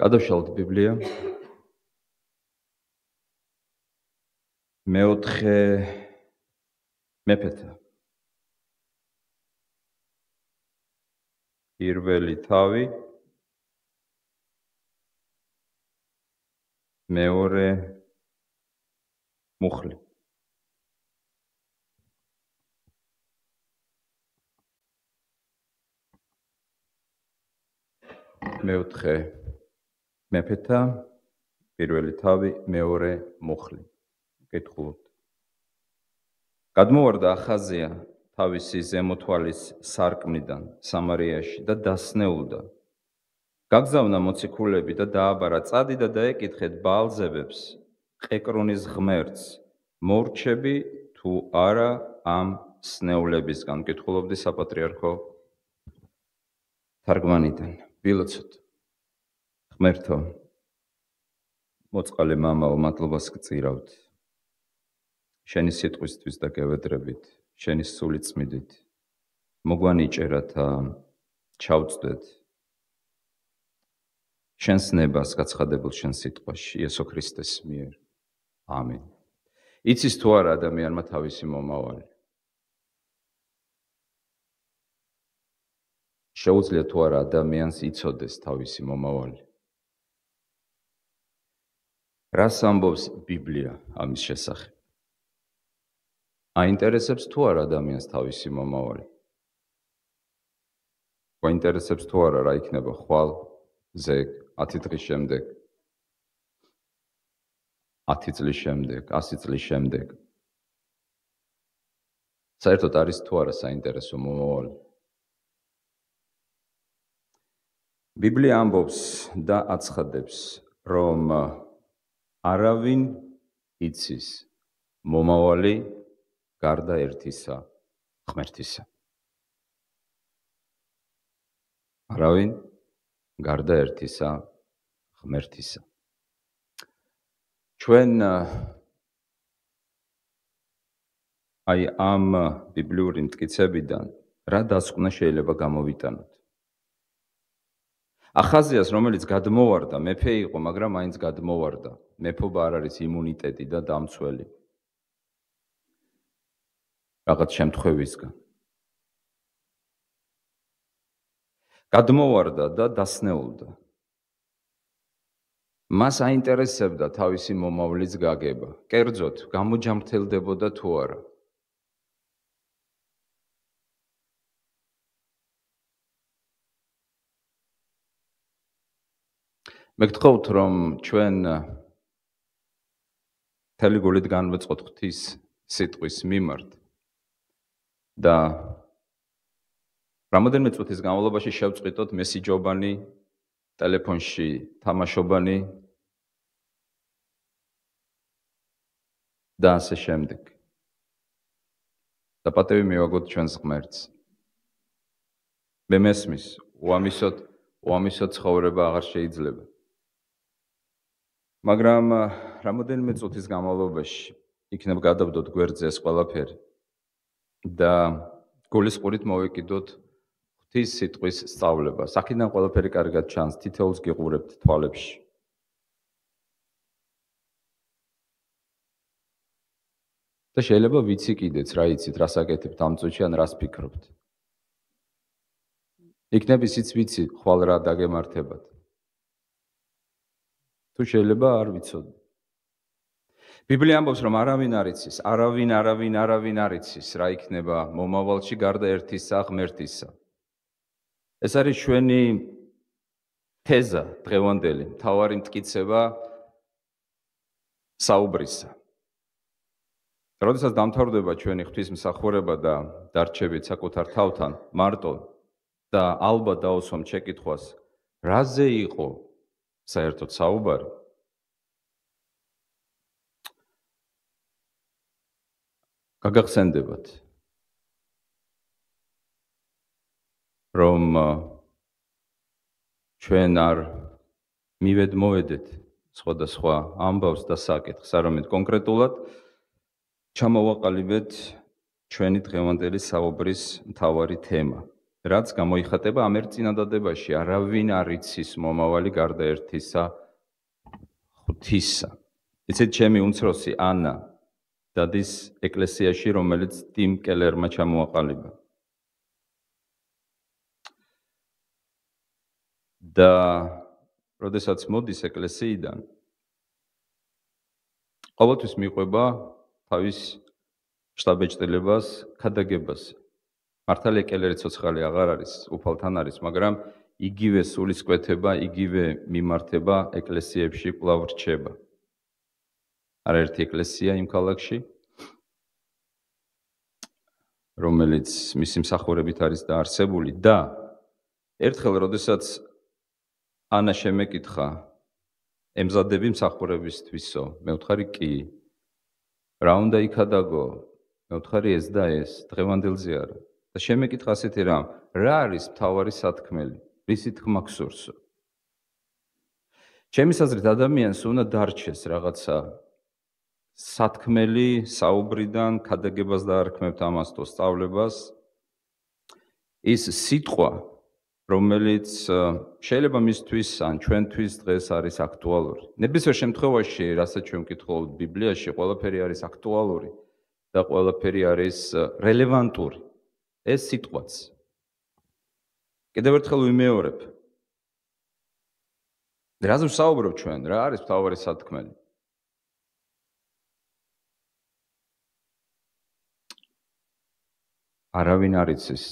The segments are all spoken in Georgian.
გადავშალოთ ბიბლია. მეოთხე მეფეთა. პირველი თავი. მეორე მუხლი. მეოთხე მეფეთა, პირველი თავი, მეორე მუხლი. კითხულობთ. გადმოვარდა ახაზია თავისი ზემოთვალის სარკმლიდან სამარიაში და დასნეულდა. გაგზავნა მოციქულები და დააბარა წადი და დაეკითხეთ ბაალზებებს, ყეკრონის ღმერთს, მორჩები თუ არა ამ სნეულებისგან. კითხულობდი საპატრიარქო თარგმანიდან. ვილოცოთ. ღმერთო, მოწყალე მამაო, მადლობას გწირავთ. შენი სიტყვისთვის და გევედრებით, შენი სული წმიდით. მოგვანიჭერათ და ჩავწვდეთ შენს ნებას გაცხადებულ შენ სიტყვაში, იესო ქრისტეს მიერ. ამინ. იცის თუ არა ადამიანმა თავისი მომავალი? შეუძლია თუ არა ადამიანს იცოდეს თავისი მომავალი? რას ამბობს ბიბლია ამის შესახებ? აინტერესებს თუ არა ადამიანს თავისი მომავალი? აინტერესებს თუ არა რა იქნება ხვალ, ზეგ, 10 დღის შემდეგ, 10 წლის შემდეგ, 100 წლის შემდეგ? საერთოდ არის თუ არა საინტერესო მომავალი? ბიბლია ამბობს და აცხადებს, რომ არავინ იცის მომავალი გარდა ერთისა, ღმერთისა. არავინ გარდა ერთისა, ღმერთისა. ჩვენ ამ ბიბლიური მტკიცებიდან რა დასკვნა შეიძლება გამოვიტანოთ? ახაზიას, რომელიც გადმოვარდა, მეფე იყო, მაგრამ მაინც გადმოვარდა. მეფობა არ არის იმუნიტეტი და დამცველი. რაღაც შემთხვევისგან. გადმოვარდა და დასნეულდა. მას აინტერესებდა თავისი მომავლის გაგება. კერძოდ, გამოჯამრთელდებოდა თუ არა. მეგთხოვთ, რომ ჩვენ მთელი გულით განვეწყოთ ღვთის სიტყვის მიმართ და რამოდენიმე წუთის განმავლობაში შევწყვიტოთ მესიჯობანი, ტელეფონში თამაშობანი და ასე შემდეგ. და პატევი მივაგოთ ჩვენს ღმერთს. მე მესმის, უამისოდ ცხოვრება აღარ შეიძლება. მაგრამ რამოდენიმე წუთის განმავლობაში იქნებ გადავდოთ გვერდზე ეს ყველაფერი და გულისყურით მოვეკიდოთ ღვთის სიტყვის სწავლებას. აქედან ყველაფერი კარგად ჩანს, თითოეულს გიყურებთ თვალებში. და შეიძლება ვიცი კიდეც რა იცით, რას აკეთებთ ამ წუთში ან რას ფიქრობთ. იქნებ ისიც ვიცი, ხვალ რა დაგემართებათ. თუ შეიძლება არ ვიცოდე. ბიბლია ამბობს, რომ არავინ არ იცის, არავინ არ იცის, რა იქნება მომავალში გარდა ერთისა, ღმერთისა. ეს არის ჩვენი თეზა დღევანდელი, მთავარი მტკიცება საუბრისა. როდესაც დამთავრდება ჩვენი ღვთისმსახურება და დარჩებით საკუთარ თავთან მარტო და ალბათ დაუსვამ შეკითხვას, რაზე იყო საერთოდ საუბარი? გაგახსენდებათ, რომ ჩვენ არ მივედმოვედეთ სხვადასხვა ამბავს და საკითხს, არამედ კონკრეტულად ჩამოვაყალიბეთ ჩვენი დღევანდელი საუბრის მთავარი თემა. რაც გამოიხატება ამ ერთ წინადადებაში, არავინ არ იცის მომავალი გარდა ერთისა ღვთისა. იცით, ჩემი უმცროსი ანა დადის ეკლესიაში, რომელიც ტიმ კელერმა ჩამოაყალიბა. და როდესაც მოდის ეკლესიიდან, ყოველთვის მიყვება თავის შტაბ-ეჭდილებას, ქადაგებას. მართალია კელერი ცოცხალი აღარ არის, უფალთან არის, მაგრამ იგივე სულისკვეთება, იგივე მიმართება ეკლესიებში კვლავ რჩება. არაერთი ეკლესია იმ ქალაქში, რომელიც მისი მსახურებით არის დაარსებული და ერთხელ, როდესაც ანა შემეკითხა, ემზადები მსახურებისთვისო, მე ვთხარი კი. რა უნდა იქადაგო? მე ვთხარი ეს და ეს, დღევანდელზე არა. და შემეკითხა ასეთი რამ, რა არის მთავარი სათქმელი? რისი თქმა გსურსო? ჩემის აზრით, ადამიანს უნდა დარჩეს რაღაცა სათქმელი საუბრიდან, ქადაგებას დაარქმევთ ამას თუ სწავლებას. ის სიტყვა, რომელიც შეიძლება მისთვის ან ჩვენთვის დღეს არის აქტუალური. ნებისმიერ შემთხვევაში, რასაც ჩვენ ვკითხულობთ ბიბლიაში, ყველაფერი არის აქტუალური და ყველაფერი არის რელევანტური. ეს სიტყვაც. კიდევ ერთხელ ვიმეორებ. რაზე ვსაუბრობ ჩვენ? რა არის მთავარი სათქმელი? არავინ არ იცის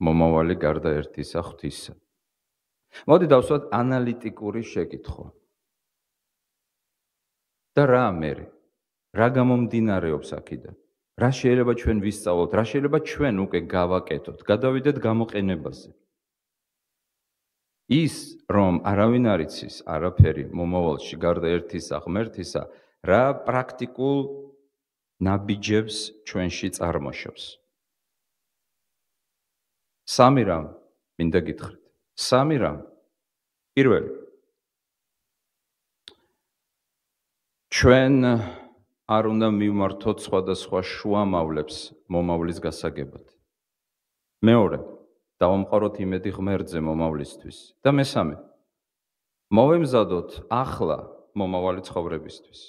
მომავალი გარდა ერთისა ღვთისა. მოდი დავსვათ ანალიტიკური შეკითხვა. და რა მერე? რა გამომდინარეობს აქედან? რა შეიძლება ჩვენ ვისწავლოთ? რა შეიძლება ჩვენ უკვე გავაკეთოთ? გადავიდეთ გამოყენებაზე. ის, რომ არავინ არ იცის არაფერი მომავალში გარდა ერთისა ღმერთისა, რა პრაქტიკულ ნაბიჯებს ჩვენში წარმოშობს. სამი რამ მინდა გითხრით. სამი რამ. პირველი. ჩვენ არ უნდა მივმართოთ სხვადასხვა შუამავლებს მომავლის გასაგებად. მეორე. დავამყაროთ იმედი ღმერთზე მომავლისთვის. და მესამე. მოვემზადოთ ახლა მომავალი ცხოვრებისთვის.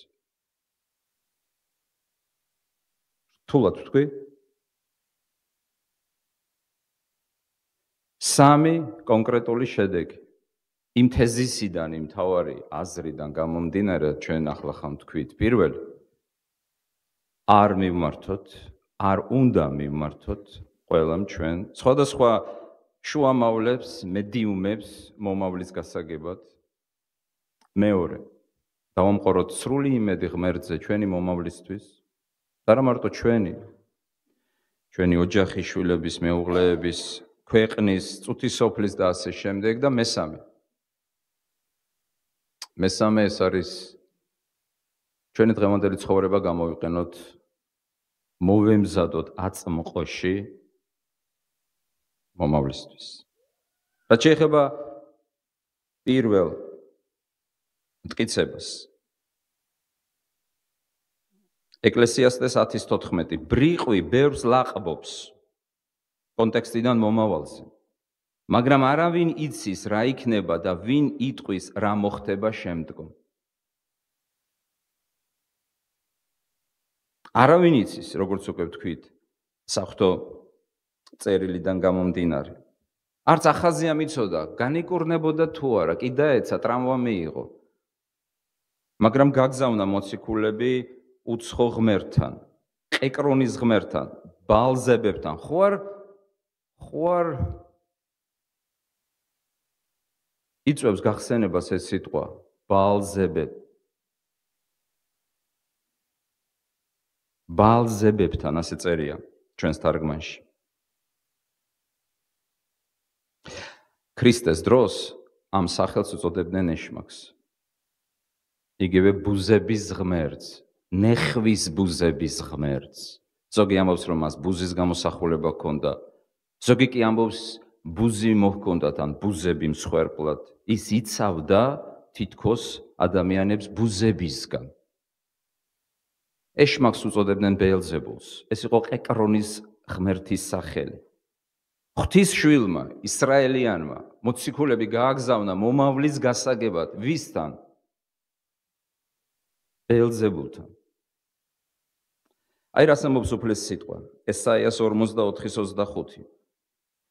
რთულად ვთქვი? სამი კონკრეტული შედეგი. იმ თეზისიდან, იმ მთავარი აზრიდან გამომდინარე, ჩვენ ახლა ხამ თქვით. პირველი. არ მივმართოთ, არ უნდა მივმართოთ ყველამ ჩვენ სხვადასხვა შუამავლებს, მედიუმებს მომავლის გასაგებად. მეორე. დავამყაროთ სრული იმედი ღმერთზე ჩვენი მომავლისთვის. და არა მარტო ჩვენი ოჯახი, შვილების, მეუღლეების, ქვეყნის, წუთი სოფლის და ასე შემდეგ და მესამე. მესამე ეს არის ჩვენი დღევანდელი ცხოვრება გამოვიყენოთ, მოვემზადოთ აწმყოში მომავლისთვის. რაც შეეხება პირველ მტკიცებას. ეკლესიასტეს 10:14 ბრიყვი ბევრს ლაყბობს კონტექსტიდან მომავალზე. მაგრამ არავინ იცის რა იქნება და ვინ იტყვის რა მოხდება შემდგომ. არავინ იცის, როგორც უკვე ვთქვით, საღვთო წერილიდან გამომდინარე. არც ახაზია მიცოდა, განიკურნებოდა თუ არა, კი დაეცა, ტრამვა მიიღო. მაგრამ გაგზავნა მოციქულები უცხო ღმერთთან, ყეკრონის ღმერთთან, ბალზებებთან. ხوار იწვევს გახსენებას ეს სიტყვა, ბალზებებ. ბალზებებთან ასე წერია ჩვენს თარგმანში. ქრისტეს დროს ამ სახელს უწოდებდნენ ეშმაკს. იგივე ბუზების ღმერთს, ნეხვის ბუზების ღმერთს. ზოგი ამბობს, რომ მას ბუზის გამოსახულება ჰქონდა. ზოგი კი ამბობს, ბუზი მოჰქონდათ ან ბუზები მსხვერპლად. ის იცავდა თითქოს ადამიანებს ბუზებისგან. ეშმაკს უწოდებდნენ ბეელზებულს. ეს იყო ყეკრონის ღმერთის სახელი. ღვთისშვილმა, ისრაელიანმა, მოციქულები გააგზავნა მომავლის გასაგებად, ვისთან? ბეელზებულთან. აი რას ამბობს უფლის სიტყვა, ესაიას 44:25.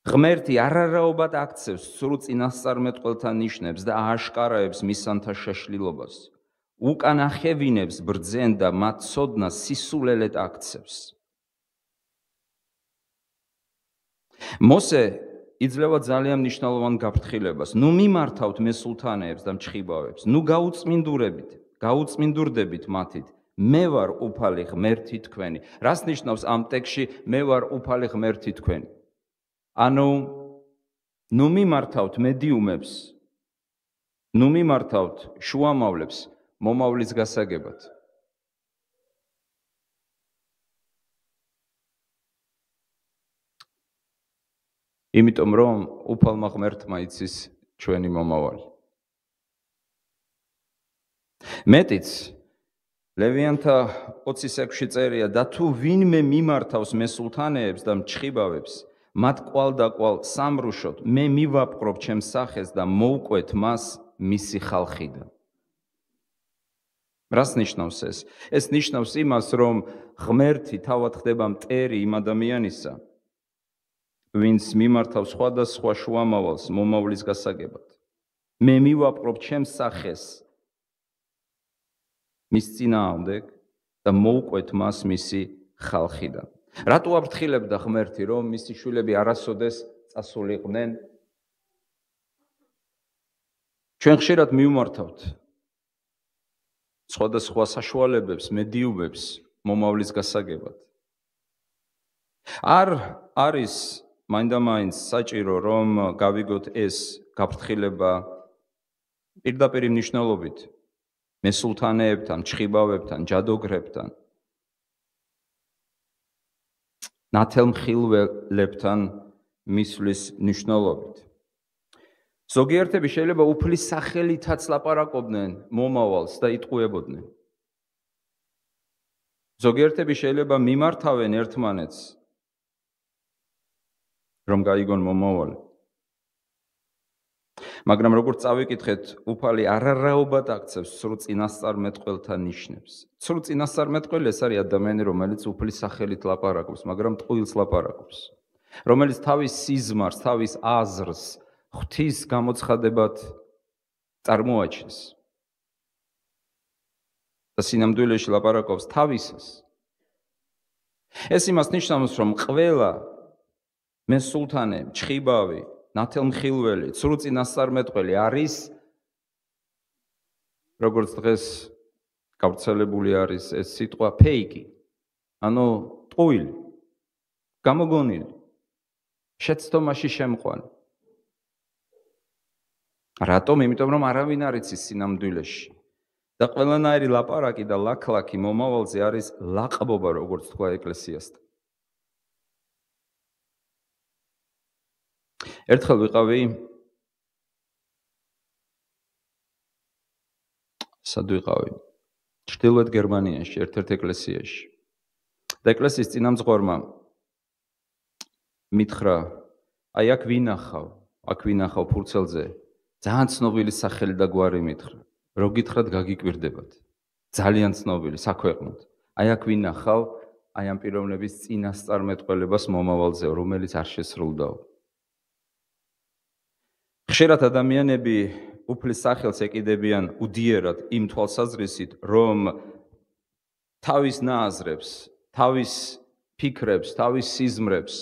ღმერთი არარაობად აქცევს სრულ წინასწარმეტყველთა ნიშნებს და ააშკარაებს მისანთა შეშლილობას. უკან ახევინებს ბრძენ და მათ ცოდნა სისულელედ აქცევს. მოსე იძლევა ძალიან მნიშვნელოვან გაფრთხილებას. ნუ მიმართავთ მესულთანეებს და მჩხიბავებს. ნუ გაუწმინდურდებით მათით. მე ვარ უფალი ღმერთი თქვენი. რას ნიშნავს ამ ტექსტში მე ვარ უფალი ღმერთი თქვენი? ანუ ნუ მიმართავთ მედიუმებს. ნუ მიმართავთ შუამავლებს მომავლის გასაგებად. იმიტომ რომ უფალმა ღმერთმა იცის ჩვენი მომავალი. მეტიც ლევიანთა 26-ში წერია და თუ ვინმე მიმართავს მესულთანეებს და მჩხიბავებს, მათ კვალ და კვალ სამრუშოთ, მე მივაპყრობ ჩემს სახეს და მოვკვეთ მას მისი ხალხიდან. რას ნიშნავს ეს? ეს ნიშნავს იმას, რომ ღმერთი თავად ხდება მტერი იმ ადამიანისა, ვინც მიმართავს სხვადასხვა შუამავალს მომავლის გასაგებად. მე მივაპყრობ ჩემს სახეს მის წინააღმდეგ და მოვკვეთ მას მისი ხალხიდან. რატო აფრთხილებდა ღმერთი, რომ მისი შვილები არასოდეს წასულიყვნენ? ჩვენ ხშირად მივმართავთ სხვადასხვა საშუალებებს, მედიუმებს მომავლის გასაგებად. არ არის მაინდამაინც საჭირო, რომ გავიგოთ ეს გაფრთხილება პირდაპირ მნიშვნელობით მესულთანეებთან, მჩხიბავებთან, ჯადოგრებთან, ნათელმხილველებთან მისვლის მნიშვნელობით. ზოგიერთები შეიძლება უფლის სახელითაც ლაპარაკობდნენ მომავალს და იტყუებოდნენ. ზოგიერთები შეიძლება მიმართავენ ერთმანეთს, რომ გაიგონ მომავალი. მაგრამ როგორც წავიკითხეთ, უფალი არარაობად აქცევს სრულ წინასწარმეტყველთა ნიშნებს. სრულ წინასწარმეტყველი ეს არის ადამიანი, რომელიც უფლის სახელით ლაპარაკობს, მაგრამ ტყუილს ლაპარაკობს. რომელიც თავის სიზმარს, თავის აზრს ღვთის გამოცხადებად წარმოაჩენს. და სინამდვილეში ლაპარაკობს თავისას. ეს იმას ნიშნავს, რომ ყველა მესულთანე, მჩხიბავი, ნათელმხილველი, სრულ წინასწარმეტყველი არის, როგორც დღეს გავრცელებული არის ეს სიტყვა ფეიკი, ანუ ტყუილი, გამოგონილი, შეცდომაში შემყვანი. რატომ? იმიტომ რომ არავინ არ იცის სინამდვილეში. და ყველანაირი ლაპარაკი და ლაქლაქი მომავალზე არის ლაყბობა, როგორც თქვა ეკლესიასთან. ერთხელ ვიყავი სად ვიყავი? ჩრდილოეთ გერმანიაში, ერთ-ერთ ეკლესიაში. და ეკლესიის წინამძღვარმა მითხრა, აი აქ ვინახავ ფურცელზე, ძალიან ცნობილი სახელი და გვარი მითხრა. რო გითხრათ გაგიკვირდებათ. ძალიან ცნობილი საქვეყნოდ. აი აქ ვინახავ, აი ამ პიროვნების წინასწარმეტყველებას მომავალზე, რომელიც არ შესრულდაო. ხშირად ადამიანები უფლის სახელს ეკიდებიან უდიერად იმ თვალსაზრისით, რომ თავის ნაზრებს, თავის ფიქრებს, თავის სიზმრებს,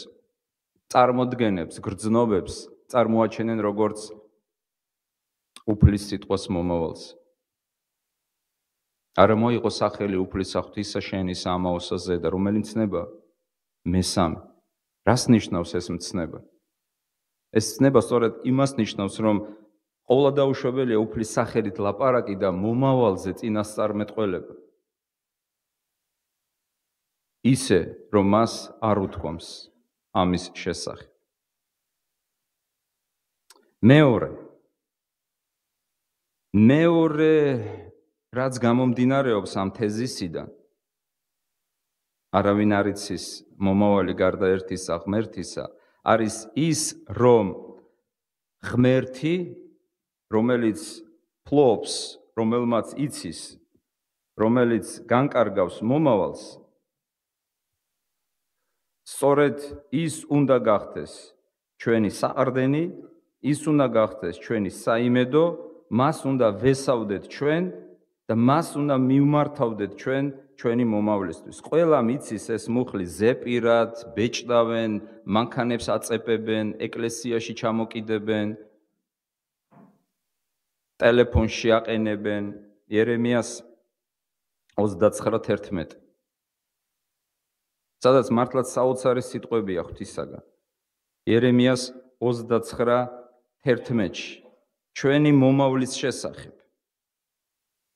წარმოდგენებს, გრძნობებს წარმოაჩენენ როგორც უფლის სიტყვას მომავალს. არა მოიყო სახელი უფლისა ღვთისა შენის ამაოსა ზედა, რომელიც ცნება მესამე. რას ნიშნავს ეს მცნება? ეს ცნება სწორედ იმას ნიშნავს, რომ ყოვლადაუშვებელია უფლის სახელით ლაპარაკი და მომავალზე წინასწარმეტყველება. ისე, რომ მას არ უთქვამს ამის შესახებ. მეორე რაც გამომდინარეობს ამ თეზისიდან, არავინ არ იცის მომავალი გარდა ერთისა ღმერთისა, არის ის, რომ ღმერთი, რომელიც ფლობს, რომელმაც იცის, რომელიც განკარგავს მომავალს, სწორედ ის უნდა გახდეს ჩვენი საყრდენი, ის უნდა გახდეს ჩვენი საიმედო, მას უნდა ვესავდეთ ჩვენ და მას უნდა მივმართავდეთ ჩვენი მომავლისთვის. ყველამ იცის ეს მუხლი ზეპირად, ბეჭდავენ, მანქანებს აწეპებენ, ეკლესიაში ჩამოკიდებენ, ტელეფონში აყენებენ. იერემიას 29:11. სადაც მართლაც საოცარი სიტყვებია ღვთისაგან. იერემიას 29:11-ში ჩვენი მომავლის შესახებ.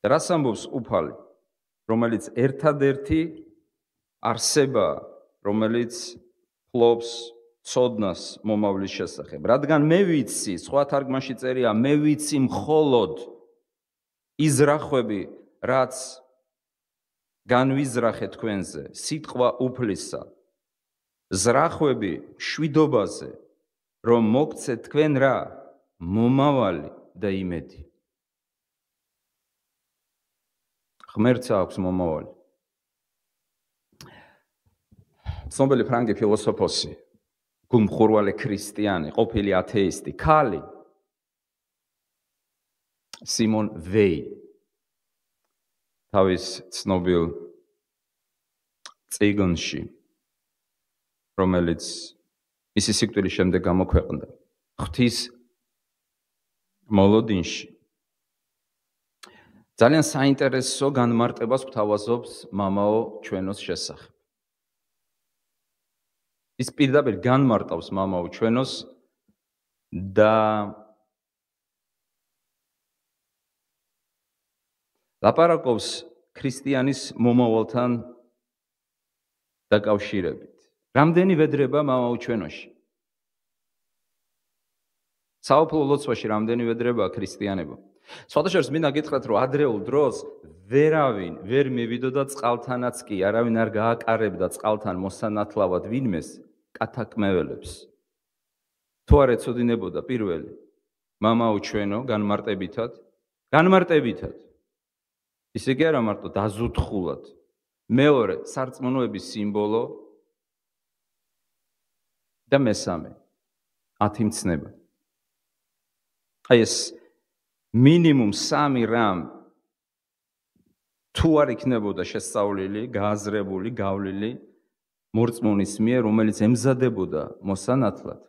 რას ამბობს უფალი, რომელიც ერთადერთი არსებაა, რომელიც ფლობს ცოდნას მომავლის შესახებ. რადგან მე ვიცი, სხვა თარგმანში წერია, მე ვიცი მხოლოდ იზრახვები, რაც განვიზრახე თქვენზე, სიტყვა უფლისა, ზრახვები შვიდობაზე, რომ მოგცეთ თქვენ რა? მომავალი და იმედი. ღმერთს აქვს მომავალი. ცნობილი ფრანგი ფილოსოფოსი, გულმხურვალე ქრისტიანი, ყოფილი ათეისტი, ქალი სიმონ ვეი თავის ცნობილ წიგნში, რომელიც მისი სიკვდილის შემდეგ გამოქვეყნდა, ღვთის მოლოდინში, ძალიან საინტერესო განმარტებას გვთავაზობს მამაო ჩვენოს შესახებ. ის პირდაპირ განმარტავს მამაო ჩვენოს და ლაპარაკობს ქრისტიანის მომავალთან დაკავშირებით. რამდენი ვედრება მამაო ჩვენოში? საუფლო ლოცვაში რამდენი ვედრებაა ქრისტიანება? სხვადასხვა მინდა გითხრათ, რომ ადრეულ დროს ვერავინ ვერ მივიდოდა წყალთანაც კი, არავინ არ გააკარებდა წყალთან მოსანათლავად ვინმეს კათაკმეველებს. თუ არ ეცოდინებოდა პირველი მამაო ჩვენო განმარტებითად. ისე კი არა მარტო დაზუთხულად. მეორე სარწმუნოების სიმბოლო და მესამე ათიმცნება. აი ეს მინიმუმ 3 რამ თუ არ იქნებოდა შესწავლილი, გააზრებული, გავლილი მორწმუნის მიერ, რომელიც ემზადებოდა მოსანათლად,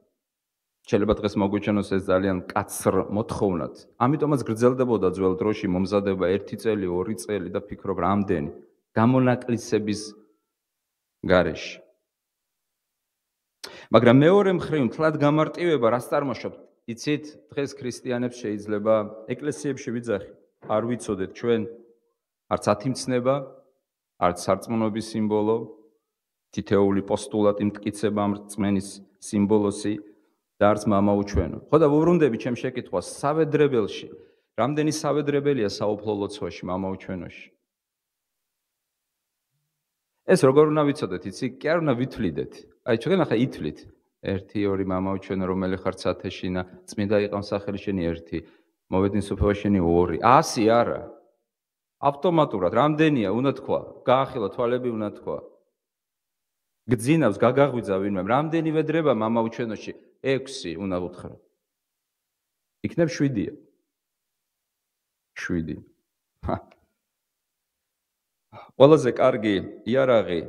შეიძლება დღეს მოგვიჩვენოს ეს ძალიან კაცრ მოთხოვნად. ამიტომაც გრძელდებოდა ძველ დროში მომზადება 1 წელი, 2 წელი და ფიქრობ რამდენი გამონაკლისების გარეშე. მაგრამ მეორე მხრივ მთლად გამარტივება რას წარმოშობთ? იცით, დღეს ქრისტიანებს შეიძლება ეკლესიებში ვიძახი, არ ვიცოდეთ ჩვენ არც ათიმცნება, არც სარწმუნოების სიმბოლო, თითეული პოსტულატი მტკიცება ამ რწმენის სიმბოლოსი და არც მამაო ჩვენო. ხო და ვუბრუნდები ჩემ შეკითხვას, სავედრებელში, რამდენი სავედრებელია საუფლო ლოცვაში მამაო ჩვენოში? ეს როგორ უნდა ვიცოდეთ, იცი, კი არ უნდა ვითვლიდეთ. აი ჩვენ ახლა ითვლით 1-2 მამაო ჩვენო, რომელი ხარ სათეშინა, წმინდა იყავ სახელი შენი 1, მოვედინ სოფევა შენი 2. 100 არა. ავტომატურად რამდენია უნდა თქვა? გაახილა თვალები უნდა თქვა. გძინავს გაგაღვიძა ვინმე, რამდენი ვედრება მამაო ჩვენოში? 6 უნდა უთხრა. იქნებ 7-ია. 7. ყველაზე კარგი იარაღი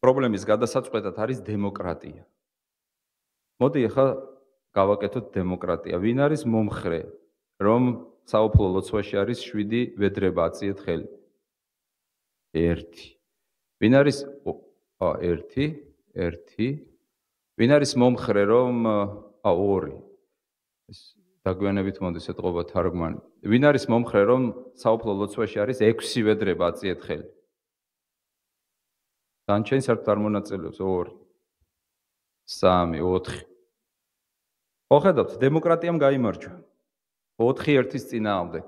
პრობლემის გადასაწყვეტად არის დემოკრატია. მოდი ახლა გავაკეთოთ დემოკრატია. ვინ არის მომხრე, რომ საუფლო ლოცვაში არის 7 ვედრება, აწიეთ ხელი. 1. ვინ არის 1. ვინ არის მომხრე, რომ 2. ეს დაგვიანებით მომდის ეთყობა თარგმანი. ვინ არის მომხრე, რომ საუფლო ლოცვაში არის 6 ვედრება, აწიეთ ხელი. დანარჩენი საერთოდ არ მონაწილეობს 2, 3, 4. ხო ხედავთ, დემოკრატიამ გაიმარჯვა. 4-1-ის წინააღმდეგ.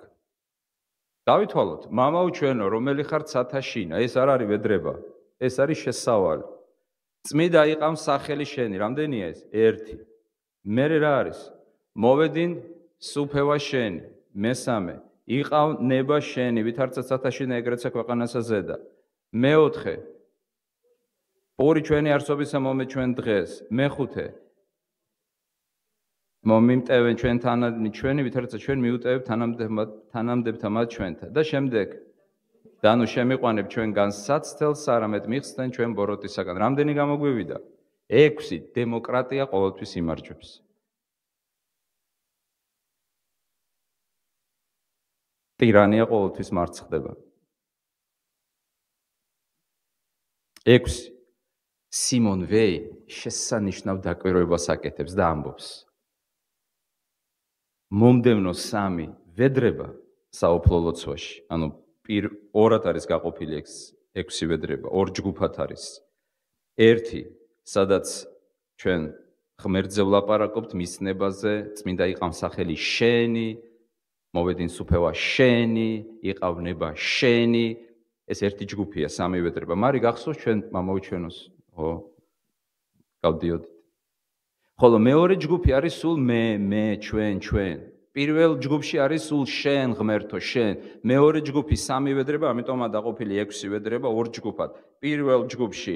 დავითვალოთ, მამაო ჩვენო, რომელი ხარ სათაშინა, ეს არ არის ვედრება, ეს არის შესავალი. წმიდა იყავს სახელი შენი, რამდენია ეს? 1. მერე რა არის? მოვე딘 სუფევა შენი, მესამე, იყავ ნება შენი, ვითარცა ცათაშინა ეგრეცა ქვეყანასა ზედა. მეოთხე, პური ჩვენი არსობისა მომე ჩვენ დღეს. მეხუთე, მომიმტევენ ჩვენ თანადნი ჩვენი, ვითარცა ჩვენ მიუტევებ თანამდებთა მათ ჩვენთა. და შემდეგ, დანუ შემიყვანებ ჩვენ განსაცდელს, არამედ მიხსნენ ჩვენ ბოროტისაგან. რამდენი გამოგვივიდა? 6. დემოკრატია ყოველთვის იმარჯვებს. ტირანია ყოველთვის მარცხდება. 6. სიმონ ვეი შესანიშნავ დაკვირვებას აკეთებს და ამბობს. მომდევნო 3 ვედრება საუფლო ლოცვაში, ანუ ორად არის გაყოფილი 6 ვედრება, ორ ჯგუფად არის. 1, სადაც ჩვენ ღმერთზე ვლაპარაკობთ მის ნებაზე, წმინდა იყავ სახელი შენი, მოვე딘 სუფევა შენი, იყავ ნება შენი, ეს ერთი ჯგუფია, 3 ვედრება. მარი გახსოვს ჩვენ მომოვიჩვენოს, ხო? გავდიოდით. ხოლო მეორე ჯგუფი არის სულ მე, ჩვენ. პირველ ჯგუფში არის სულ შენ, ღმერთო, შენ. მეორე ჯგუფი 3 ვედრება, ამიტომაა დაყოფილი 6 ვედრება ორ ჯგუფად. პირველ ჯგუფში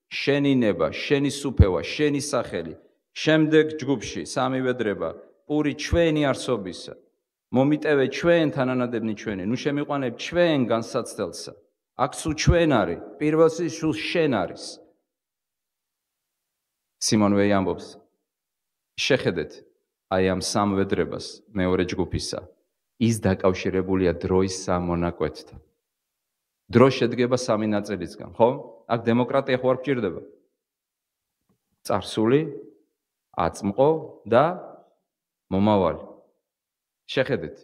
შენი ნება, შენი სუფევა, შენი სახელი. შემდეგ ჯგუფში 3 ვედრება, პური ჩვენი არსობისა. მომიტევე ჩვენ თანანადებნი ჩვენი, ნუ შემიყვანებ ჩვენ განსაცდელსა. აქ სულ ჩვენ არის, პირველში სულ შენ არის. სიმონ ვეი ამბობს, შეხედეთ აი ამ 3 ვედრებას მეორე ჯგუფისა. ის დაკავშირებულია დროის სამონაკვეთთან. დრო შედგება 3 ნაწილისგან, ხო? აქ დემოკრატია ხო არ გჭირდება? წარსული, აწმყო და მომავალი. შეხედეთ.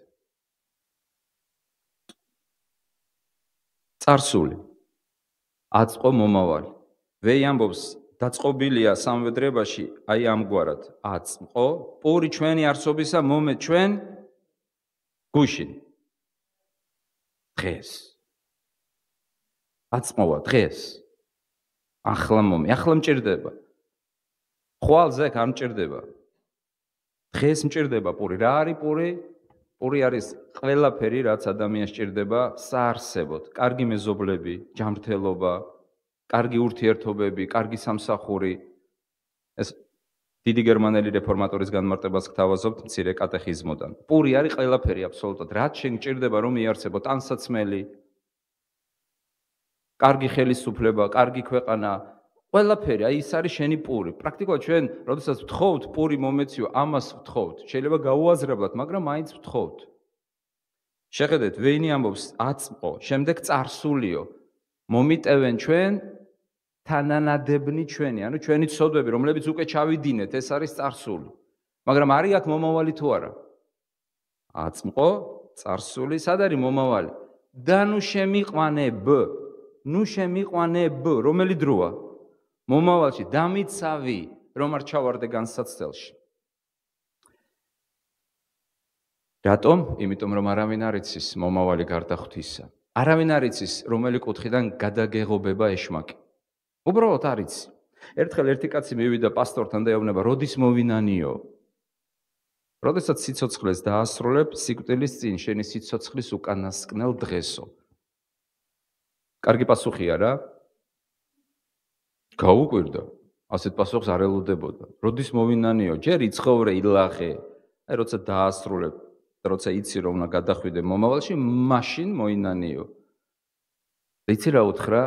წარსული, აწმყო, მომავალი. ვეი ამბობს, დაწყობილია 3 ვედრებაში აი ამგვარად, აწმყო, პური ჩვენი არსობისა მომე ჩვენ გუშინ. დღეს. აწმყოა დღეს. ახლა მომე, ახლა მჭირდება. ხვალზე არ მჭირდება. დღეს მჭირდება პური. რა არის პური? პური არის ყველაფერი, რაც ადამიანს სჭირდება საარსებოდ. კარგი მეზობლები, ჯანმრთელობა, კარგი ურთიერთობები, კარგი სამსახური. ეს დიდი გერმანელი რეფორმატორის განმარტებას გთავაზობთ მცირე კატეხიზმოდან. პური არის ყველაფერი აბსოლუტურად. რაც შენ გჭირდება რომ იარსებო, ტანსაცმელი, კარგი ხელისუფლება, კარგი ქვეყანა, ყველაფერი, აი ის არის შენი პური. პრაქტიკულად ჩვენ, როდესაც ვთხოვთ პური მომეციო, ამას ვთხოვთ. შეიძლება გაუაზრებლად, მაგრამ მაინც ვთხოვთ. შეხედეთ, ვეინი ამბობს, აწმყო, შემდეგ წარსულიო. მომიტევენ ჩვენ თანანადებნი ჩვენი, ანუ ჩვენი ცოდვები, რომლებიც უკვე ჩავიდინეთ, ეს არის წარსული. მაგრამ არის აქ მომავალი თუ არა? აწმყო, წარსული, სად არის მომავალი? და ნუ შემიყვანებ, რომელი დროა? მომავალში დამიცავი, რომ არ ჩავარდე განსაცდელში. რატომ? იმიტომ რომ არავინ არ იცის მომავალი გარდა ღვთისა. არავინ არ იცის რომელი კუთხიდან გადაგეღობება ეშმაკი. უბრალოდ არ იცი. ერთხელ ერთი კაცი მივიდა პასტორთან და ეუბნება, როდის მოვინანიო? როდესაც სიცოცხლეს დაასრულებ, სიკვდილის წინ შენი სიცოცხლის უკანასკნელ დღესო. კარგი პასუხია რა? გაუკვირდა. ასეთ პასუხს არ ელოდებოდა. როდის მოვინანიო? ჯერ იცხოვრე, ილაღე. აი როცა დაასრულებ, როცა იცი რომ უნდა გადახვიდე მომავალში, მაშინ მოინანიო. იცი რა უთხრა?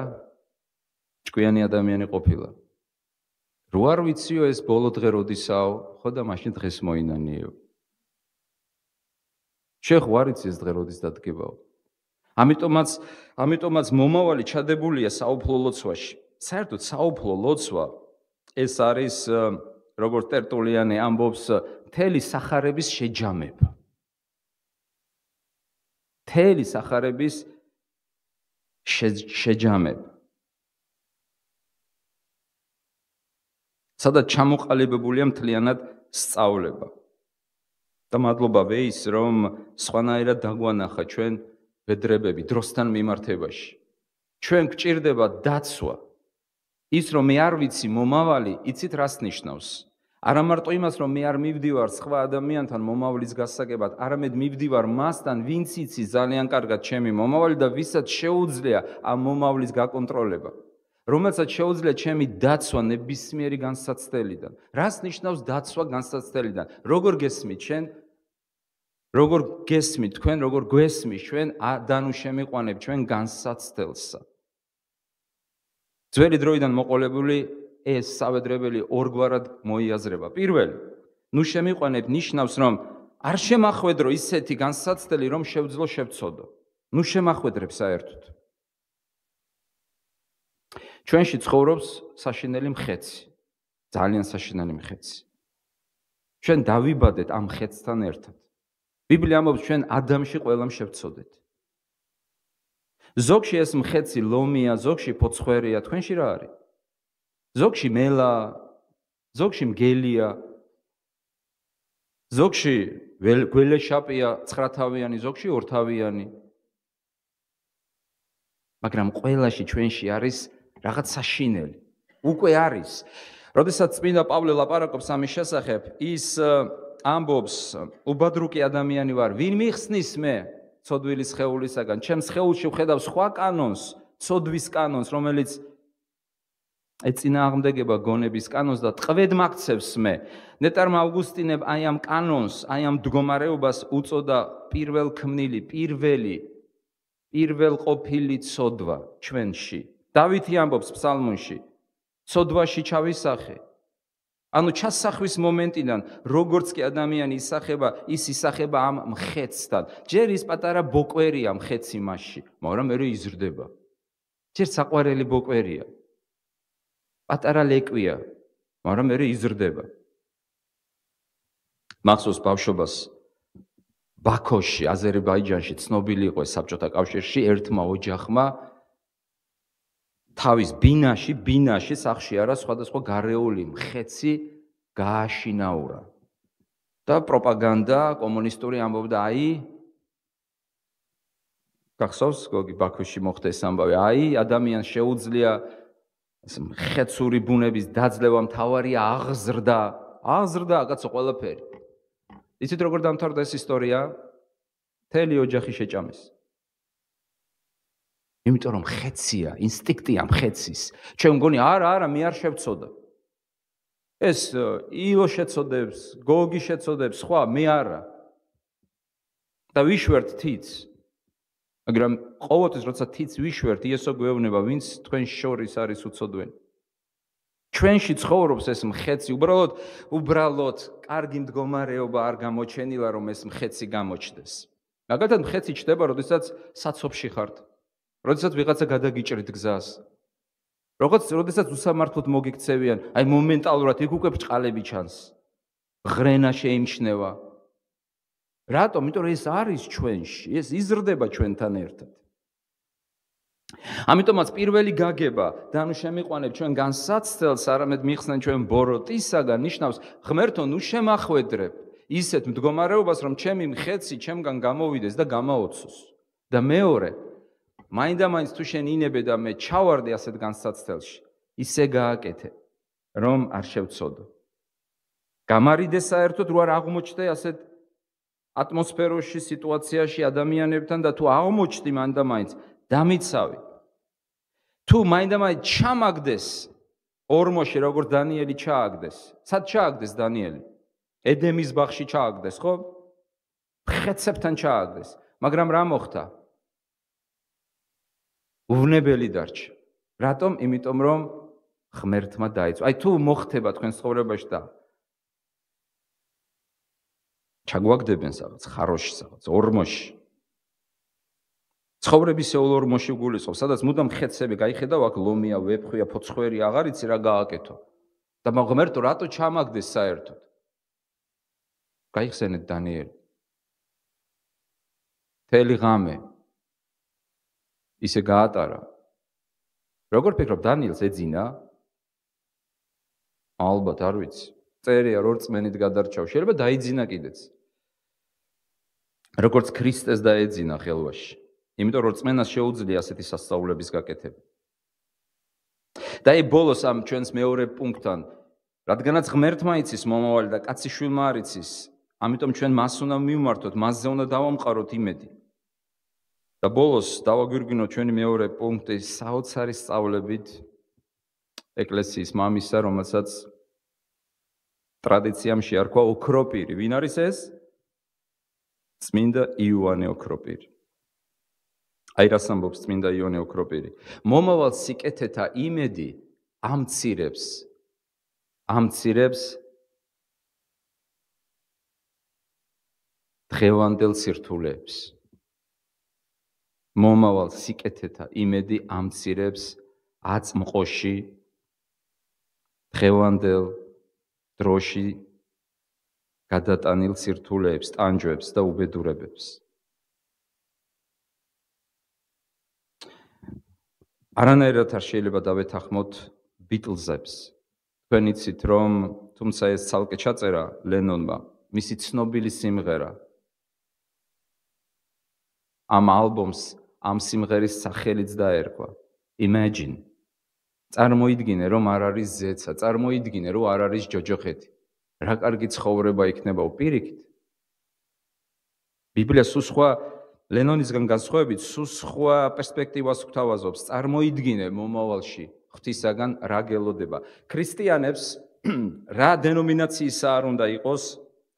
ჭკვიანი ადამიანი ყოფილა. რო არ ვიციო ეს ბოლო დღე როდისაო, ხო და მაშინ დღეს მოინანიო. შენ ხო არ იცი ეს დღე როდის დადგებაო. ამიტომაც მომავალი ჩადებულია საუფლო ლოცვაში. საერთოდ საუფლო ლოცვა ეს არის, როგორც ტერტულიანე ამბობს, მთელი სახარების შეჯამება. მთელი სახარების შეჯამება. სადაც ჩამოყალიბებულია მთლიანად სწავლება. და მადლობა ვეის, რომ სხვანაირად დაგვანახა ჩვენ ვედრებები დროსთან მიმართებაში. ჩვენ გვჭირდება დაცვა. ის რომ მე არ ვიცი მომავალი, იცით რას ნიშნავს? არა მარტო იმას, რომ მე არ მივდივარ სხვა ადამიანთან მომავლის გასაგებად, არამედ მივდივარ მასთან, ვინც იცის ძალიან კარგად ჩემი მომავალი და ვისაც შეუძლია ამ მომავლის გაკონტროლება. რომელსაც შეუძლია ჩემი დაცვა ნებისმიერი განსაცდელიდან. რას ნიშნავს დაცვა განსაცდელიდან? როგორ გესმით ჩვენ? როგორ გესმით თქვენ, როგორ გვესმის ჩვენ დანუ შემიყვანებ ჩვენ განსაცდელსა? ძველი დროიდან მოყოლებული ეს სავედრებელი ორგვარად მოიაზრება. პირველი, ნუ შემიყვანებ ნიშნავს, რომ არ შემახვედრო ისეთი განსაცდელი, რომ შევძლო შევცოდო. ნუ შემახვედრებ საერთოდ. ჩვენში ცხოვრობს საშინელი მხეცი, ძალიან საშინელი მხეცი. ჩვენ დავიბადეთ ამ მხეცთან ერთად. ბიბლია ამბობს, ჩვენ ადამში ყველამ შევცოდეთ. ზოგში ეს მხეცი ლომია, ზოგში ფოცხვერია, თქვენში რა არის? ზოგში მელა, ზოგში მგელია, ზოგში გველეშაპია, ცხრათავიანი, ზოგში ორთავიანი. მაგრამ ყველაში ჩვენში არის რაღაც საშინელი. უკვე არის. როდესაც წმინდა პავლე ლაპარაკობს ამის შესახებ, ის ამბობს, უბადრუკი ადამიანი ვარ, ვინ მიხსნის მე ცოდვილის სხეულისაგან, ჩემს სხეულში ვხედავ სხვა კანონს, ცოდვის კანონს, რომელიც ეწინააღმდეგება გონების კანონს და ტყვედ მაქცევს მე. ნეტარმა ავგუსტინემ აი ამ კანონს, აი ამ მდგომარეობას უწოდა პირველ ქმნილი, პირველ ყოფილი ცოდვა ჩვენში. დავითი ამბობს ფსალმუნში, ცოდვაში ჩავისახე. ანუ ჩასახვის მომენტიდან, როგორც კი ადამიანი ისახება, ის ისახება ამ მხეცთან. ჯერ ის პატარა ბოკვერია მხეცი მასში, მაგრამ მერე იზრდება. ჯერ საყვარელი ბოკვერია. პატარა ლეკვია, მაგრამ მერე იზრდება. მახსოვს ბავშვობას ბაქოში, აზერბაიჯანში ცნობილი იყო საბჭოთა კავშირში ერთმა ოჯახმა თავის ბინაში სახში არა სხვადასხვა გარეული მხეცი გააშინაურა. და პროპაგანდა კომუნისტური ამბობდა, აი გახსოვს გოგი ბაქოში მოხდა ეს ამბავი, აი ადამიანს შეუძლია ეს მხეცური ბუნების დაძლევა მთავარია აღზრდა, კაცო ყველაფერი. იცით როგორ დამთავრდა ეს ისტორია? მთელი ოჯახი შეჭამეს. იმიტომ რომ ხეცია, ინსტინქტია მხეცის. ჩვენ მგონი არა, მე არ შევცოდა. ეს ილო შეცოდებს, გოგი შეცოდებს, სხვა მე არა. და ვიშვერთ თიც. მაგრამ ყოველთვის როცა თიც ვიშვერთ, იესო გვეუბნება, ვინც თქვენ შორის არის უცოდვენი. ჩვენში ცხოვრობს ეს მხეცი, უბრალოდ კარგი მდგომარეობა არ გამოჩენილა, რომ ეს მხეცი გამოჩნდეს. მაგალითად მხეცი ჩდება, როდესაც საცობში ხართ. როდესაც ვიღაცა გადაგიჭრით გზას. როდესაც უსამართლოდ მოგიქცევიან, აი მომენტალურად იქ უკვე ბრჭყალები ჩანს. ღრენა შეიმჩნევა. რატომ? იმიტომ რომ ეს არის ჩვენში, ეს იზრდება ჩვენთან ერთად. ამიტომაც პირველი გაგება, და ნუ შემიყვანებ ჩვენ განსაცდელს, არამედ მიხსნან ჩვენ ბოროტისაგან, ნიშნავს ღმერთო, ნუ შემახვედრებ ისეთ მდგომარეობას, რომ ჩემი მხეცი ჩემგან გამოვიდეს და გამაოცოს. და მეორე, მაინდა-მაინც თუ შენ ინებე და მე ჩავარდი ასეთ განსაცდელში, ისე გააკეთე, რომ არ შევცოდო. გამარიდე საერთოდ რო არ აღმოჩნდე ასეთ ატმოსფეროში, სიტუაციაში ადამიანებთან და თუ აღმოჩნდი მაინდა-მაინც დამიცავი. თუ მაინდა-მაინც ჩამაგდეს ორმოში, როგორც დანიელი ჩააგდეს. სად ჩააგდეს დანიელი? ედემის ბაღში ჩააგდეს, ხო? მხეცებთან ჩააგდეს. მაგრამ რა მოხდა? უვნებელი დარჩა. რატომ? იმიტომ რომ ღმერთმა დაიწვა. აი თუ მოხდება თქვენ ცხოვრებაში და ჩაგვაგდებენ სადაც, ხაროში სადაც, ორმოში. ცხოვრებისეულ ორმოში გულისხმობს, სადაც მუდამ ხეცები გაიხედავ, აქ ლომია, ვეფხვია, ფოცხვერი, აღარ იცი რა გააკეთო. და ღმერთო რატო ჩამაგდეს საერთოდ? გაიხსენეთ დანიელი. მთელი ღამე ისე გაატარა. როგორ ფიქრობ, დანიელს ეძინა? ალბათ არ ვიცი. წერია რომ რწმენით გადარჩაო, შეიძლება დაიძინა კიდეც. როგორც ქრისტეს დაეძინა ხელვაში. იმიტომ რომ რწმენას შეუძლია ასეთი სასწაულების გაკეთება. და აი ბოლოს ამ ჩვენს მეორე პუნქტთან, რადგანაც ღმერთმა იცის მომავალი და კაცი შვილმა არ იცის, ამიტომ ჩვენ მას უნდა მივმართოთ, მასზე უნდა დავამყაროთ იმედი. და ბოლოს დავაგვირგვინოთ ჩვენი მეორე პუნქტი საოცარი სწავლებით ეკლესიის მამისა, რომელსაც ტრადიციამ შეარქვა ოქროპირი. ვინ არის ეს? წმინდა იოანე ოქროპირი. აი რას ამბობს წმინდა იოანე ოქროპირი. მომავალ სიკეთეთა იმედი ამცირებს დღევანდელ სირთულეებს. მომავალ სიკეთეთა იმედი ამცირებს აწმყოში დღევანდელ დროში გადატანილ სირთულეებს, ტანჯვებს და უბედურებებს. არანაირად არ შეიძლება დავეთანხმოთ ბიტლზებს. თქვენ იცით, რომ თუმცა ეს ცალკე ჩაწერა ლენონმა, მისი ცნობილი სიმღერა ამ ალბომს ამ სიმღერის სახელიც დაერქვა. Imagine. წარმოიდგინე, რომ არ არის ზეცა, წარმოიდგინე, რომ არ არის ჯოჯოხეთი. რა კარგი ცხოვრება იქნება პირიქით. ბიბლია სულ სხვა ლენონისგან განსხვავებით სულ სხვა პერსპექტივას გვთავაზობს. წარმოიდგინე მომავალში ღვთისაგან რა გელოდება. ქრისტიანებს რა დენომინაციისა არ უნდა იყოს,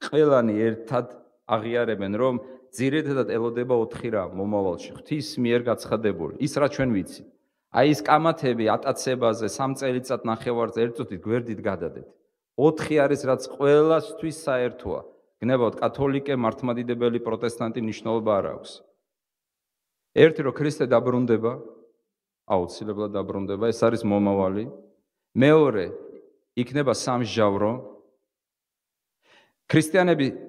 ყველანი ერთად აღიარებენ, რომ ძირითადად ელოდება 4 რამ მომავალში, ღვთის მიერ გაცხადებული. ის რა ჩვენ ვიცით. აი ეს კამათები ატაცებაზე 3 წელიწად ნახევარზე ერთწუთით გვერდით გადადეთ. 4 არის რაც ყველასთვის საერთოა. გნებავთ კათოლიკე, მართლმადიდებელი, პროტესტანტი მნიშვნელობა არ აქვს. ერთი რომ ქრისტე დაბრუნდება, აუცილებლად დაბრუნდება, ეს არის მომავალი. მეორე, იქნება სამსჯავრო. ქრისტიანები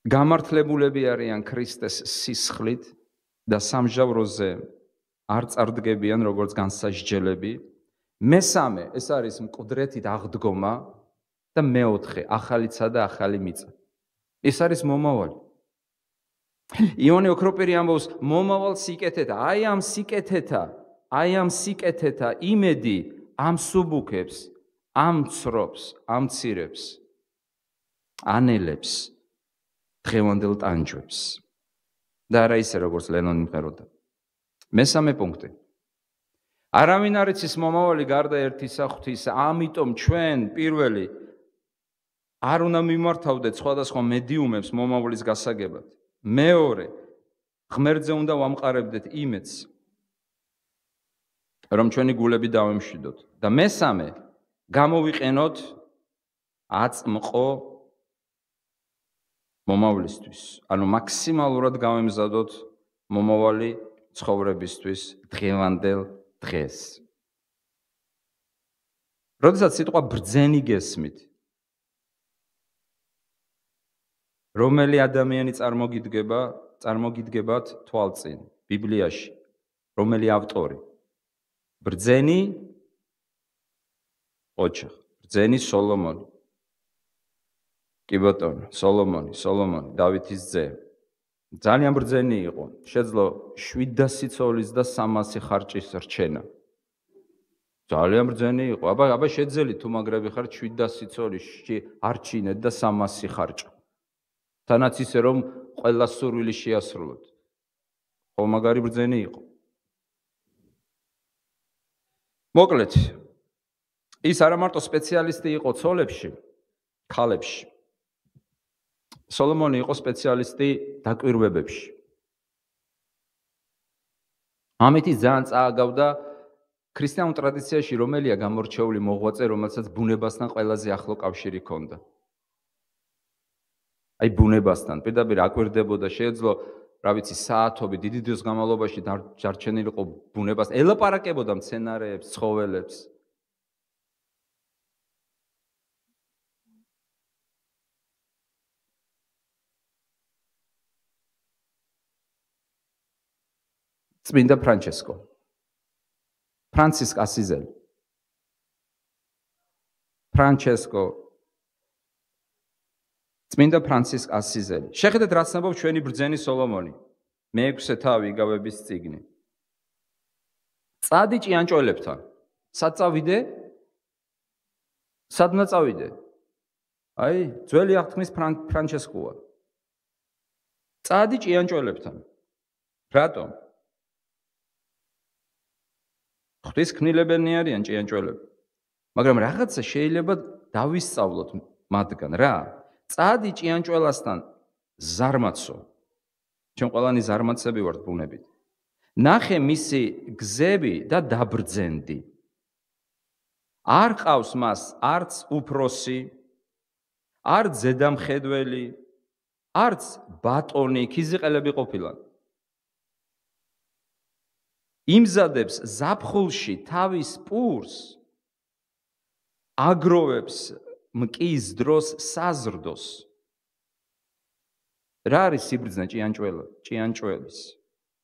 გამართლებულები არიან ქრისტეს სისხლით და სამსჯავროზე არ წარდგებიან როგორც განსასჯელები. მესამე, ეს არის მკვდრეთით აღდგომა და მეოთხე, ახალიცა და ახალი მიწა. ეს არის მომავალი. იოანე ოქროპირი ამბობს, მომავალ სიკეთეთა, აი ამ სიკეთეთა იმედი ამსუბუქებს, ამცრობს, ამცირებს, ანელებს დღევანდელ ტანჯვებს. და არა ისე როგორც ლენონი მღეროდა. მესამე პუნქტი. არავინ არ იცის მომავალი გარდა ერთისა ღვთისა, ამიტომ ჩვენ პირველი არ უნდა მიმართავდეთ სხვადასხვა მედიუმებს მომავლის გასაგებად. მეორე, ღმერთზე უნდა ვამყარებდეთ იმედს, რომ ჩვენი გულები დავემშვიდოთ. და მესამე, გამოვიყენოთ აწმყო მომავლისთვის. ანუ მაქსიმალურად გავემზადოთ მომავალი ცხოვრებისთვის დღევანდელ დღეს. როდესაც სიტყვა ბრძენი გესმით, რომელი ადამიანი წარმოგიდგებათ თვალწინ ბიბლიაში, რომელი ავტორი? ბრძენი ოჩახ, ბრძენი სოლომონი. კი ბატონო, სოლომონი, დავითის ძე. ძალიან ბრძენი იყო. შეძლო 700 ცოლის და 300 ხარჭის რჩენა. ძალიან ბრძენი იყო. აბა შეძელით თუ მაგრები ხართ 700 ცოლის არჩინეთ და 300 ხარჭა. თანაც ისე რომ ყველა სურვილი შეასრულოთ. ხო მაგარი ბრძენი იყო. მოკლედ, ის არა მარტო სპეციალისტი იყო ცოლებში, ქალებში. სოლომონი იყო სპეციალისტი დაკვირვებებში. ამით ძალიან წააგავდა ქრისტიანულ ტრადიციაში, რომელია გამორჩეული მოღვაწე, რომელსაც ბუნებასთან ყველაზე ახლო კავშირი ჰქონდა. აი ბუნებასთან, პირდაპირ აკვირდებოდა, შეეძლო, რა ვიცი, საათობით, დიდი დროს განმავლობაში დარჩენილიყო ბუნებას, ელაპარაკებოდა მცენარეებს, ცხოველებს. წმინდა ფრანჩესკო. ფრანცისკ ასიზელი. წმინდა ფრანცისკ ასიზელი. შეხედეთ რაც ამბობს ჩვენი ბრძენი სოლომონი. მე-6 თავი იგავების წიგნი. წადი ჭიანჭველებთან. სად წავიდე? სადმა წავიდე? აი, ძველი აღთქმის ფრანჩესკოა. წადი ჭიანჭველებთან. რატომ? ღვთის ქმნილებელნი არიან ჭიანჭველები. მაგრამ რაღაცა შეიძლება დავისწავლოთ მათგან რა? წადი ჭიანჭველასთან ზარმაცო. ჩვენ ყველანი ზარმაცები ვართ ბუნებით. ნახე მისი გზები და დაბრძენდი. არ ყავს მას არც უფროსი, არც ზედამხედველი, არც ბატონი, ქიზიყელები ყოფილან. იმზადებს ზაფხულში თავის პურს, აგროვებს მკის დროს საზრდოს. რა არის სიბრძნე ჭიანჭველის?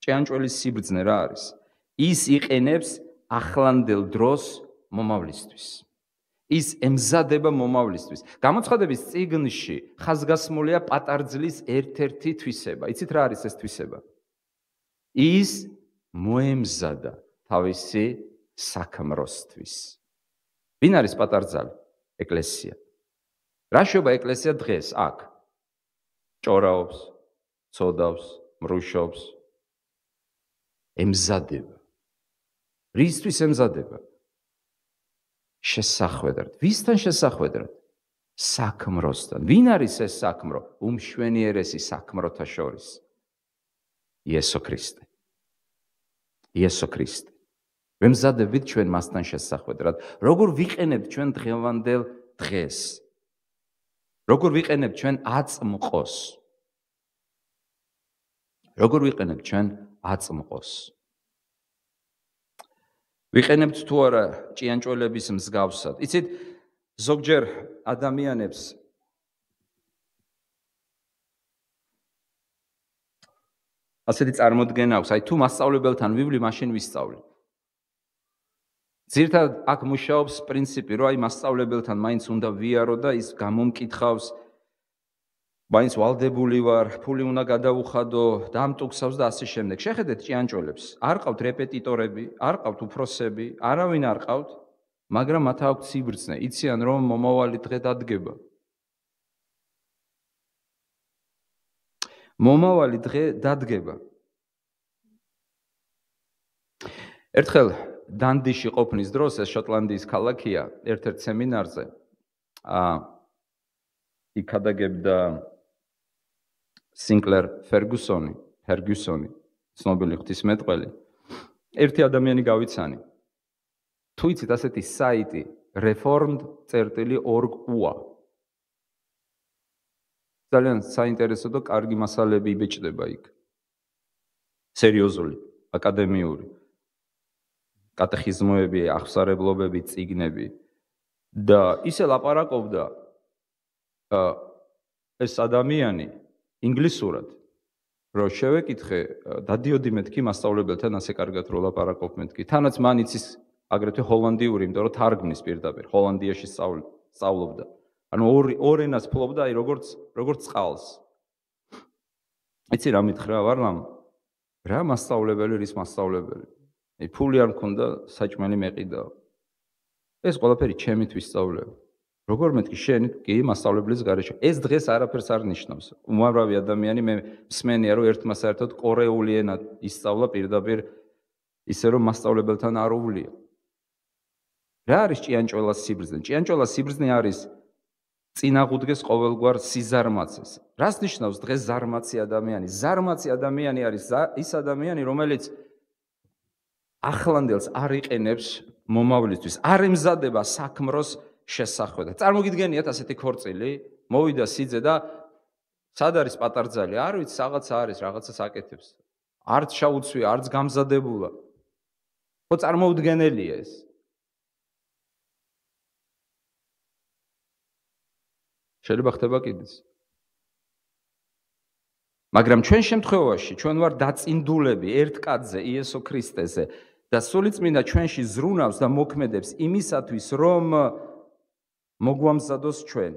ჭიანჭველის სიბრძნე რა არის? ის იყენებს ახლანდელ დროს მომავლისთვის. ის ემზადება მომავლისთვის. გამოცხადების წიგნში ხაზგასმულია პატარძლის ერთ-ერთი თვისება. იცით რა არის ეს თვისება? ის მოემზადა თავისი საქმროსთვის. ვინ არის პატარძალი? ეკლესია. რა შეობა ეკლესია დღეს აქ? ჭორაობს, ცოდავს, მრუშობს. ემზადება. რისთვის ემზადება? შესახვედრად. ვისთან შესახვედრად? საქმროსთან. ვინ არის ეს საქმრო? უმშვენიერესი საქმროთა შორის. იესო ქრისტე. იესო ქრისტე. ვემზადებით ჩვენ მასთან შესახვედრად. როგორ ვიყენებთ ჩვენ დღევანდელ დღეს? როგორ ვიყენებთ ჩვენ აწმყოს? როგორ ვიყენებთ ჩვენ აწმყოს? ვიყენებთ თუ არა ჭიანჭველების მსგავსად? იცით, ზოგჯერ ადამიანებს ასეთი წარმოდგენა აქვს, აი თუ მასწავლებელთან ვივლი, მაშინ ვისწავლი. ძირითადად აქ მუშაობს პრინციპი, რომ აი მასწავლებელთან მაინც უნდა ვიარო და ის გამომკითხავს, მაინც ვალდებული ვარ, ფული უნდა გადავუხადო, დამტუქსავს და ასე შემდეგ. შეხედეთ ჭიანჭველებს, არ ყავთ რეპეტიტორები, არ ყავთ უფროსები, არავინ არ ყავთ, მაგრამ მათ აქვთ სიბრძნე, იციან რომ მომავალი დღე დადგება. მომავალი დღე დადგება. ერთხელ დანდიში ყოფნის დროს, ეს შოტლანდიის ქალაქია, ერთ-ერთ სემინარზე იქ ადაგებდა სინკლერ ფერგუსონი, ცნობილი ღვთისმეტყველი. ერთი ადამიანი გავიცანი. თუ იცით ასეთი საიტი reformed.org.ua. ძალიან საინტერესო და კარგი მასალები იბეჭდება იქ. სერიოზული, აკადემიური. კატეხიზმოები, აღსარებლობები, წიგნები და ისე ლაპარაკობდა ეს ადამიანი ინგლისურად, რომ შევეკითხე, დადიოდი მეთქი მასწავლებელთან ასე კარგად რო ლაპარაკობ მეთქი. თანაც მან იცის აგრეთვე ჰოლანდიური, იმიტომ რომ თარგმნის პირდაპირ, ჰოლანდიაში სწავლობდა. ანუ ორ ენას ფლობდა, აი როგორც წყალს. იცი რა მითხრა ვარლამ? რა მასწავლებელი, რის მასწავლებელი? აი ფული არ მქონდა, საჭმელი მეყიდა. ეს ყველაფერი ჩემით ვისწავლე. როგორ მეთქი შენ კი მასწავლებლის გარეშე. ეს დღეს არაფერს არ ნიშნავს. უმრავი ადამიანი მე მსმენია რომ ერთმა საერთოდ კორეული ენა ისწავლა პირდაპირ ისე რომ მასწავლებელთან არ უვლია. რა არის ჭიანჭველას სიბრძნე? ჭიანჭველას სიბრძნე არის წინაღუდგეს ყოველგვარ სიზარმაცეს. რას ნიშნავს დღეს ზარმაცი ადამიანი? ზარმაცი ადამიანი არის ის ადამიანი, რომელიც ახლანდელს არ იყენებს მომავლისთვის, არ ემზადება საქმროს შესახვედრად. წარმოგიდგენიათ ასეთი ქორწილი, მოვიდა სიძე და სად არის პატარძალი? არ ვიცი, რაღაცა არის, რაღაცას აკეთებს. არც შაუცვია, არც გამზადებულა. ხო წარმოუდგენელია ეს. შეიძლება ხდება კიდეც. მაგრამ ჩვენ შემთხვევაში ჩვენ ვარ დაწინდულები ერთ კაცზე, იესო ქრისტეზე და სულიწმინდა ჩვენში ზრუნავს და მოქმედებს იმისათვის, რომ მოგვამზადოს ჩვენ.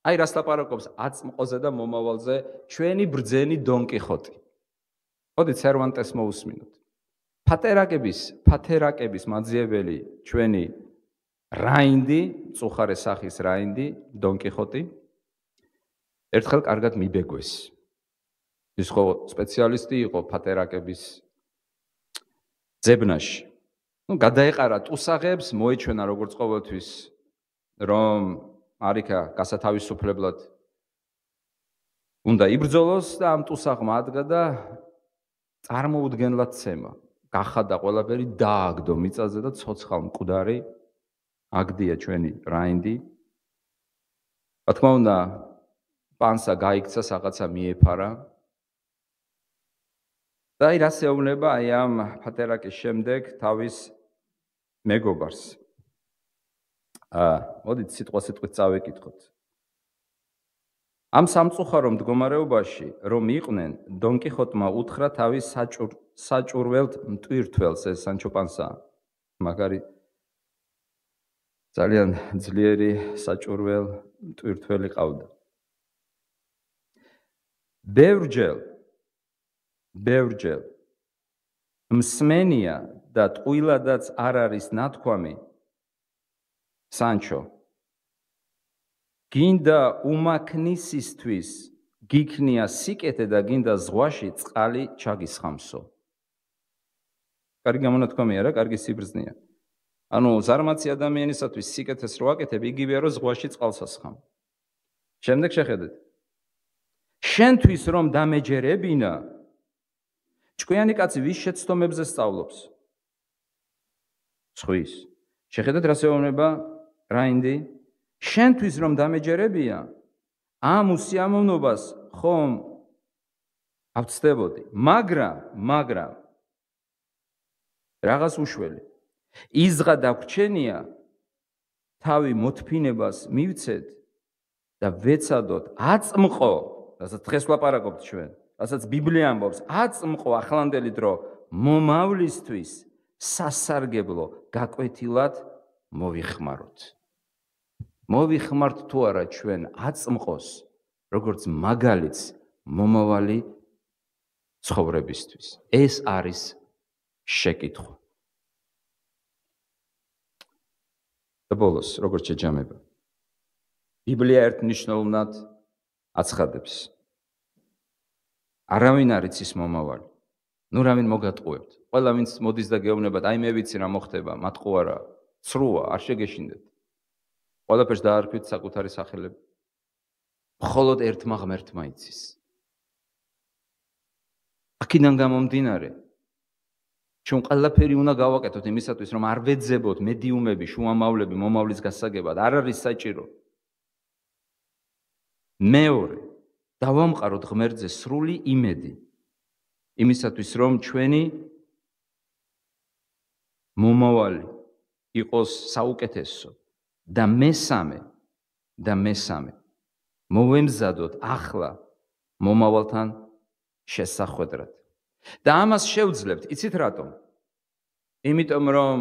აი რას ლაპარაკობს აწმყოზე და მომავალზე ჩვენი ბრძენი დონ კიხოტი. ხოდით სერვანტეს მოусმინოთ. ფათერაკების მაძიებელი ჩვენი რაინდი, მწუხარე სახის რაინდი, დონ კიხოტი ერთხელ კარგად მიბეგვეს. ის ხო სპეციალისტი იყო ფათერაკების ძებნაში. გადაეყარა ტუსაღებს, მოეჩვენა როგორც ყოველთვის, რომ არიქა გასათავისუფლებლად უნდა იბრძოლოს და ამ ტუსაღმა ადგა და წარმოუდგენლად ცემა. გახადა ყველაფერი, დააგდო მიწაზე და ცოცხალ მკვდარი აგდია ჩვენი რაინდი. რა თქმა უნდა, პანსა გაიქცა, რაღაცა მიეფარა. და რას ეუბნება ამ ფათერაკის შემდეგ თავის მეგობარს. მოდით სიტყვასიტყვით წავეკითხოთ. ამ სამწუხარო მდგომარეობაში რომ იყვნენ, დონ კიხოტმა უთხრა თავის საჭურველთ მტვირთველს, ეს სანჩო პანსაა. მაგარი ძალიან ძლიერი საჭურველ მტვირთველი ყავდა. ბევრჯერ მსმენია და ტყუილადაც არ არის ნათქვამი, სანჩო, გინდა უმაქნისისთვის გიქნია სიკეთე და გინდა ზღვაში წყალი ჩაგისხამსო. კარგი გამონათქვამია რა, კარგი სიბრძნეა. ანუ ზარმაცი ადამიანისათვის სიკეთეს რო აკეთებ, იგივეა რომ ზღვაში წყალს ასხამ. შემდეგ შეხედეთ. შენთვის რომ დამეჯერებინა, ჭკვიანი კაცი ვის შეცდომებზე სწავლობს? სხვის. შეხედეთ რას ეუბნება რაინდი? შენთვის რომ დამეჯერებია, ამ უსიამოვნობას ხომ ავწდებოდი, მაგრამ რაღაც უშველი. იზღა დაგვრჩენია, თავი მოთფინებას მივცეთ და ვეცადოთ აწმყო, რასაც დღეს ვლაპარაკობთ ჩვენ, რასაც ბიბლია ამბობს, აწმყო ახლანდელი დრო მომავლისთვის სასარგებლო გაკვეთილად მოვიხმაროთ. მოვიხმართ თუ არა ჩვენ აწმყოს, როგორც მაგალითს მომავალი ცხოვრებისთვის. ეს არის შეკითხვა. და ბოლოს, როგორც შეჯამება. ბიბლია ერთმნიშვნელოვნად აცხადებს. არავინ არ იცის მომავალი. ნუ რავინ მოგატყუებთ. ყველა ვინც მოდის და გეუბნებათ, აი მე ვიცი რა მოხდება, მათყუ არა, ცრუა, არ შეგეშინდეთ. ყველაფერს დაარქვით საკუთარი სახელები. მხოლოდ ერთმა ღმერთმა იცის. აქედან გამომდინარე, ჩვენ ყველაფერი უნდა გავაკეთოთ იმისათვის, რომ არ ვეძებოთ მედიუმები, შუამავლები მომავლის გასაგებად, არ არის საჭირო. მეორე, დავამყაროთ ღმერთზე სრული იმედი, იმისათვის, რომ ჩვენი მომავალი იყოს საუკეთესო და მესამე, მოვემზადოთ ახლა მომავალთან შესახვედრად. და ამას შევძლებთ, იცით რატომ? იმიტომ რომ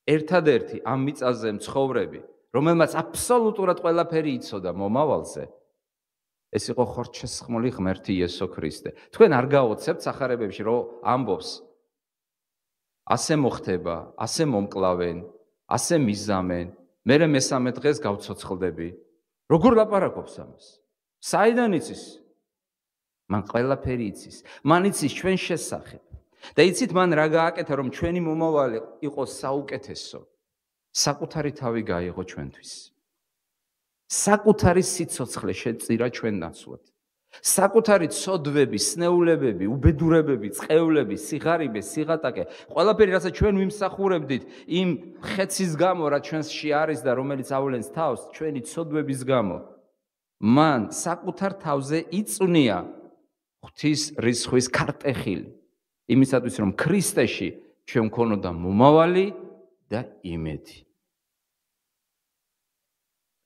ერთადერთი ამ მიწაზე მცხოვრები, რომელმაც აბსოლუტურად ყველაფერი იცოდა მომავალზე, ეს იყო ხორცშესხმული ღმერთი იესო ქრისტე. თქვენ არ გაოცებთ სახარებებში, რომ ამბობს, ასე მოხდება, ასე მომკლავენ, ასე მიზამენ, მერე მესამე დღეს გავცოცხლდები. როგორ ლაპარაკობს ამას? საიდან იცის? მან ყველაფერი იცის. მან იცის ჩვენ შესახებ. და იცით მან რა გააკეთა, რომ ჩვენი მომავალი იყოს საუკეთესო? საკუთარი თავი გაიღო ჩვენთვის. საკუთარი სიცოცხლე შეწირა ჩვენ ნაცვლად. საკუთარი ცოდვები, სნეულებები, უბედურებები, წყევლები, სიღარიბე, სიღატაკე, ყველაფერი, რასაც ჩვენ ვიმსახურებდით, იმ ხეცის გამო, რაც ჩვენში არის და რომელიც ავლენს თავს, ჩვენი ცოდვების გამო, მან საკუთარ თავზე იწვნია ღვთის რისხვის ქარტეხილი, იმისათვის, რომ ქრისტეში ჩვენ ვქონოდა მომავალი და იმედი.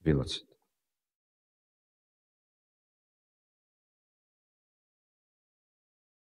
ვილოცეთ.